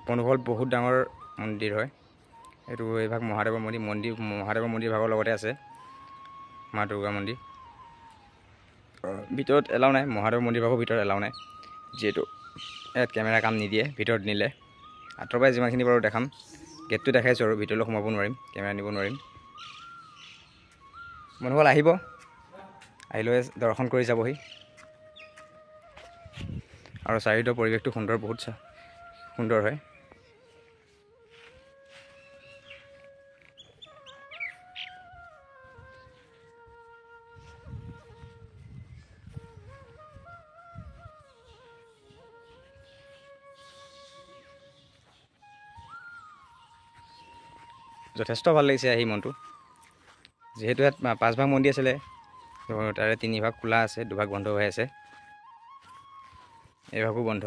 বনভোল বহুত ডাঙৰ মন্দিৰ হয় এইটো এইভাগ মহাদেৱৰ মন্দিৰ ভাগৰ লগতে আছে মা দুৰ্গা মন্দিৰ ভিতৰত এলাও নাই মহাদেৱ মন্দিৰ ভাগৰ ভিতৰত এলাও নাই যেহেতু ইয়াত কেমেৰা কাম নিদিয়ে ভিতৰত নিলে আঁতৰৰ পৰাই যিমানখিনি বাৰু দেখাম গেটটো দেখাইছোঁ আৰু ভিতৰলৈ সোমাব নোৱাৰিম কেমেৰা নিব নোৱাৰিম বনভোল আহিব আহিলৈ দৰ্শন কৰি যাবহি আৰু চাৰিওফালৰ পৰিৱেশটো বহুত সুন্দৰ হয় যথেষ্ট ভাল লাগিছে আহি মনটো যেহেতু ইয়াত 5 ভাগ মন্দিৰ আছিলে তাৰে 3 ভাগ খোলা আছে 2 ভাগ বন্ধ হৈ আছে এই ভাগো বন্ধ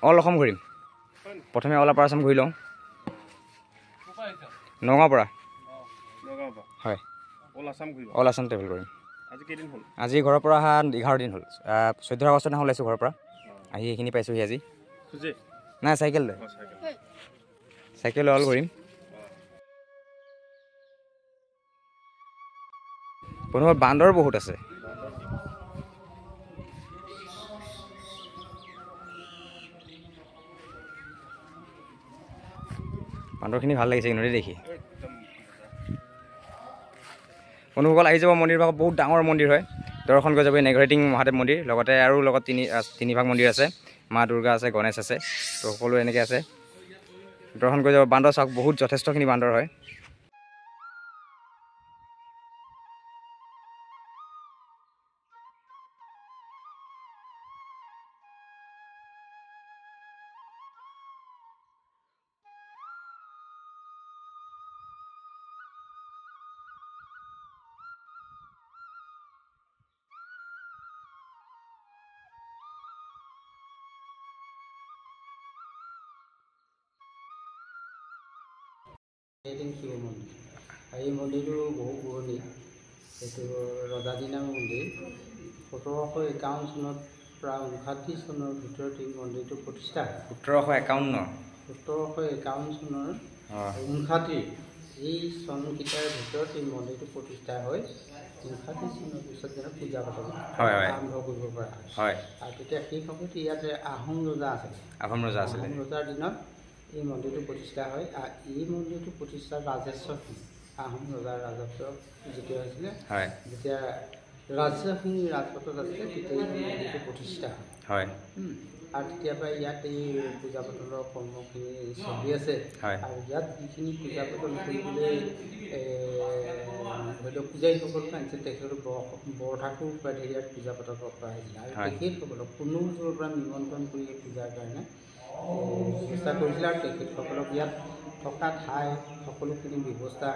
অল অসম ঘূৰিম প্ৰথমে অল আপাৰ আসাম ঘূৰি লওঁ নগাঁৱৰ পৰা হয় অল আসাম ট্ৰেভেল কৰিম আজি ঘৰৰ পৰা অহা 11 দিন হ'ল 14 আগষ্ট দিনাখন ওলাইছোঁ ঘৰৰ পৰা আহি এইখিনি পাইছোঁহি আজি নাই চাইকেল অল কৰিম বনভোল বান্দৰ বহুত আছে বান্দৰখিনি ভাল লাগিছে ইনতে দেখি বনভোল আহি যাব মন্দিৰ ভাগ বহুত ডাঙৰ মন্দিৰ হয় দৰ্শন কৰি যাব নেগৰেটিং মহাদেৱ মন্দিৰ লগতে আৰু লগত 3 ভাগ মন্দিৰ আছে মা দুৰ্গা আছে গণেশ আছে তো সকলো এনেকৈ আছে দৰ্শন কৰি যাব বান্দৰ চাওক বহুত যথেষ্টখিনি বান্দৰ হয় শিৱ মন্দিৰ আৰু এই মন্দিৰটো বহু পুৰণি এইটো ৰজাদিনীয়া মন্দিৰ 1751 চনত প্ৰায় 59 চনৰ ভিতৰত এই মন্দিৰটো প্ৰতিষ্ঠা 1751 চনৰ 59 এই চনকেইটাৰ ভিতৰত এই মন্দিৰটো প্ৰতিষ্ঠা হয় 59 চনৰ পিছত যেনে পূজা পাতল আৰম্ভ কৰিব পৰা হয় আৰু তেতিয়া সেই সময়ত ইয়াতে আহোম ৰজা আছিলে ৰজাৰ দিনত এই মন্দিৰটো প্ৰতিষ্ঠা হয় আৰু এই মন্দিৰটো প্ৰতিষ্ঠা ৰাজস্ব আহোম ৰজাৰ ৰাজত্ব যেতিয়া হৈছিলে যেতিয়া ৰাজস্বখিনি ৰাজপথত আছিলে তেতিয়া এই মন্দিৰটো প্ৰতিষ্ঠা হয় আৰু তেতিয়াৰ পৰা ইয়াত এই পূজা পাতলৰ কৰ্মখিনি চলি আছে আৰু ইয়াত যিখিনি পূজা পাতল কৰিবলৈ ধৰি লওক পূজাৰীসকলক আনিছে তেখেতক বৰঠাকুৰ উপাধি ইয়াত পূজা পাতল কৰা হৈছিলে আৰু তেখেতসকলক কোনো ওচৰৰ পৰা নিমন্ত্ৰণ কৰি এই পূজাৰ কাৰণে ব্যৱস্থা কৰিছিলে আৰু তেখেতসকলক ইয়াত থকা ঠাই সকলোখিনি ব্যৱস্থা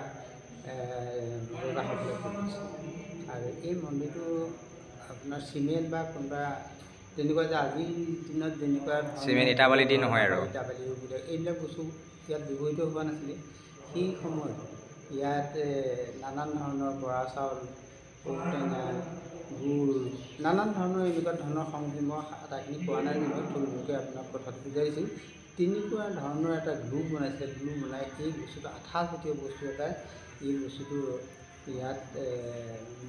ৰজাসকলে কৰিছে আৰু এই মন্দিৰটো আপোনাৰ চিমেণ্ট বা কোনোবা তেনেকুৱা যে আজিৰ দিনত যেনেকুৱা চিমেণ্ট ইটাবালি দি নহয় আৰু এইবিলাক বস্তু ইয়াত ব্যৱহৃত হোৱা নাছিলে সেই সময়ত ইয়াত নানান ধৰণৰ বৰা চাউল ঔটেঙা গুড় নানান ধৰণৰ এনেকুৱা ধৰণৰ সামগ্ৰী মই আটাইখিনি পোৱা নাই নহয় থুলমূলকৈ আপোনাক কথাটো বুজাইছোঁ তেনেকুৱা ধৰণৰ এটা গ্লু বনাইছে গ্লু বনাই এই বস্তুটো আঠাজাতীয় বস্তু এটা এই বস্তুটো ইয়াত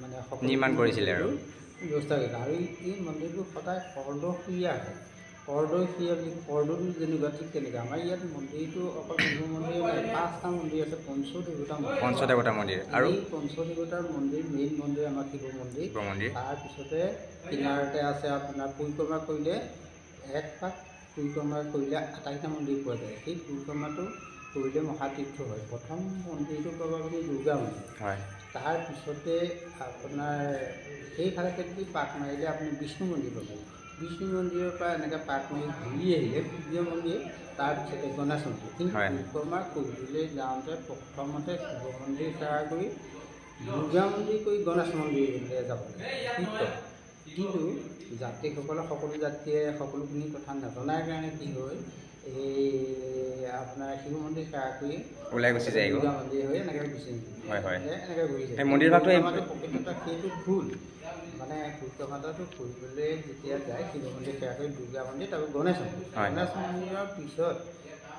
মানে নিৰ্মাণ কৰিছিলে আৰু ব্যৱস্থা কৰিছে আৰু এই মন্দিৰটো সদায় কৰ্দশীয়া হয় কৰ্দশীয়া বুলি কৰ্দটো যেনেকুৱা ঠিক তেনেকুৱা আমাৰ ইয়াত মন্দিৰটো অকল শিৱ মন্দিৰ নাই 5টা মন্দিৰ আছে পঞ্চদেৱতা মন্দিৰ আৰু এই পঞ্চদেৱতাৰ মন্দিৰ মেইন মন্দিৰ আমাৰ শিৱ মন্দিৰ তাৰপিছতে কিনাৰতে আছে আপোনাৰ পৰিক্ৰমা কৰিলে 1 পাক পৰিক্ৰমা কৰিলে আটাইকেইটা মন্দিৰ পোৱা যায় সেই পৰিক্ৰমাটো কৰিলে মহাতীৰ্থ হয় প্ৰথম মন্দিৰটো পাব আপুনি দুৰ্গা মন্দিৰ তাৰপিছতে আপোনাৰ সেইফালে যদি পাক মাৰিলে আপুনি বিষ্ণু মন্দিৰ পাব বিষ্ণু মন্দিৰৰ পৰা এনেকৈ পাক মাৰি ঘূৰি আহিলে সূৰ্য মন্দিৰ, তাৰপিছতে গণেশ মন্দিৰ। কিন্তু পৰিক্ৰমা কৰিবলৈ যাওঁতে প্ৰথমতে শিৱ মন্দিৰ সেৱা কৰি দুৰ্গা মন্দিৰ কৰি গণেশ মন্দিৰলৈ যাব লাগে। কিন্তু যাত্ৰীসকলে সকলো যাত্ৰীয়ে সকলোখিনি কথা নজনাৰ কাৰণে কি হয়, এই আপোনাৰ শিৱ মন্দিৰ সেৱা কৰি ওলাই গুচি যায়, দুৰ্গা মন্দিৰ হৈ এনেকৈ গুচি এনেকৈ ঘূৰি যায়। মন্দিৰ ভাগটো প্ৰকৃততে সেইটো ভুল। মানে পৰিক্ৰমাটো কৰিবলৈ যেতিয়া যায় শিৱ মন্দিৰ সেৱা কৰি দুৰ্গা মন্দিৰ, তাৰপৰা গণেশ মন্দিৰ, গণেশ মন্দিৰৰ পিছত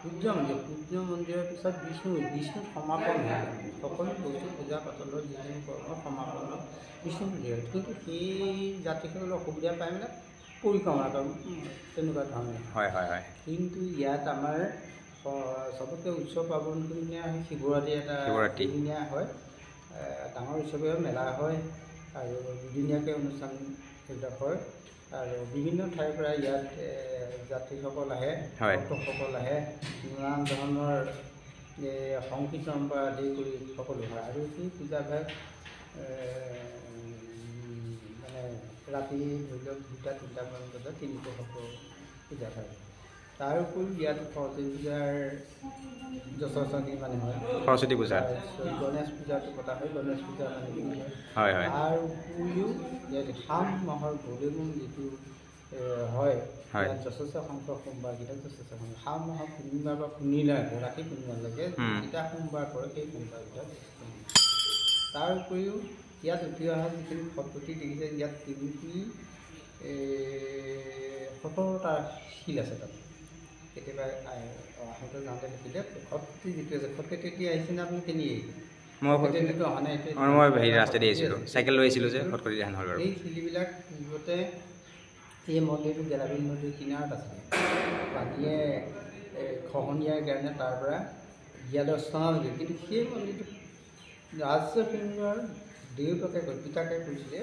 সূৰ্য মন্দিৰ, সূৰ্য মন্দিৰৰ পিছত বিষ্ণু সমাপন হয়। সকলো বস্তু পূজা পাতলৰ যিখিনি কৰ্ম সমাপন বিষ্ণু মন্দিৰত। কিন্তু সেই যাত্ৰীসকলে অসুবিধা পায় মানে পৰিক্ৰমা তেনেকুৱা ধৰণৰ। কিন্তু ইয়াত আমাৰ চবতকৈ উৎসৱ পাৰ্বণ দিনীয়া শিৱৰাত্ৰি এটা দিনীয়া হয়, ডাঙৰ উৎসৱে মেলা হয় আৰু দুদিনীয়াকৈ অনুষ্ঠান সেইবিলাক হয়। আৰু বিভিন্ন ঠাইৰ পৰা ইয়াত যাত্ৰীসকল আহে, ভক্তসকল আহে, নানান ধৰণৰ সংকীৰ্তন পৰা আদি কৰি সকলো হয়। আৰু সেই পূজাভাগ মানে ৰাতি ধৰি লওক 2-3টামান বজাত 300 পূজা হয়। তাৰ উপৰিও ইয়াত সৰস্বতী পূজাৰ যথেষ্টখিনি মানে হয়, সৰস্বতী পূজা, গণেশ পূজাটো পতা হয়, গণেশ পূজা মানে হয়। তাৰ উপৰিও ইয়াত শাম মাহৰ ভলিবম যিটো হয়, ইয়াত যথেষ্ট সংখ্যক সোমবাৰকেইটা যথেষ্ট সংখ্যক শাম মাহৰ পূৰ্ণিমা বা পূৰ্ণিমালৈকে ৰাতি পূৰ্ণিমালৈকে যিকেইটা সোমবাৰ পৰে সেই সোমবাৰকেইটা। তাৰ উপৰিও ইয়াত উঠি অহা যিখিনি সৎপতি দেখিছে, ইয়াত 17টা শিল আছে। তাত কেতিয়াবা আহোঁতে যাওঁতে দেখিলে সৎপতি যিটো আছে, সৎপতি তেতিয়া আহিছেনে আপুনি কেনিয়ে? মই ৰাস্তাতে আহিছিলোঁ, চাইকেল লৈ আহিছিলোঁ যে সৎপতি ধান হ'ল। এই শিলবিলাক পূৰ্বতে এই মন্দিৰটো গেলাবিল নদীৰ কিনাৰত আছিলে। পানীয়ে খহনীয়াৰ কাৰণে তাৰ পৰা ইয়ালৈ স্থানান্তৰিত। কিন্তু সেই মন্দিৰটো ৰাজেশ্বৰ সিংহৰ দেউতাকে পিতাকে কৰিছিলে,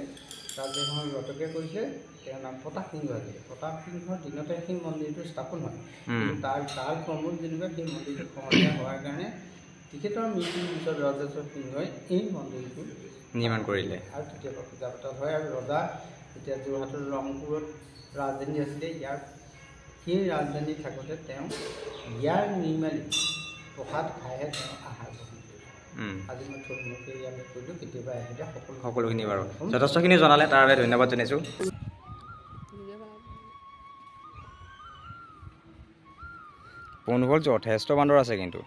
ৰাজেশ্বৰ ৰথকে কৰিছিলে, তেওঁৰ নাম প্ৰতাপ সিংহ আছিলে। প্ৰতাপ সিংহৰ দিনতে সেই মন্দিৰটো স্থাপন হয়। কিন্তু তাৰ ক্ৰমত যেনিবা সেই মন্দিৰটো খহনীয়া হোৱাৰ কাৰণে তেখেতৰ মৃত্যুৰ পিছত ৰাজেশ্বৰ সিংহই এই মন্দিৰটো নিৰ্মাণ কৰিলে আৰু তেতিয়াৰ পৰা পূজা পতা হয়। আৰু ৰজা এতিয়া যোৰহাটৰ ৰংপুৰত ৰাজধানী আছিলে, সেই ৰাজধানী থাকোঁতে তেওঁ ইয়াৰ নিৰ্মাণী প্ৰসাদ খাইহে তেওঁ আহাৰ গ্ৰহণ কৰিলে। আজি মই থুলমূলকৈ ইয়ালৈ কৰিলোঁ, কেতিয়াবা আহিলে সকলোখিনি বাৰু যথেষ্টখিনি জনালে, তাৰ বাবে ধন্যবাদ জনাইছোঁ। বন্ধুসকল যথেষ্ট বান্দৰ আছে কিন্তু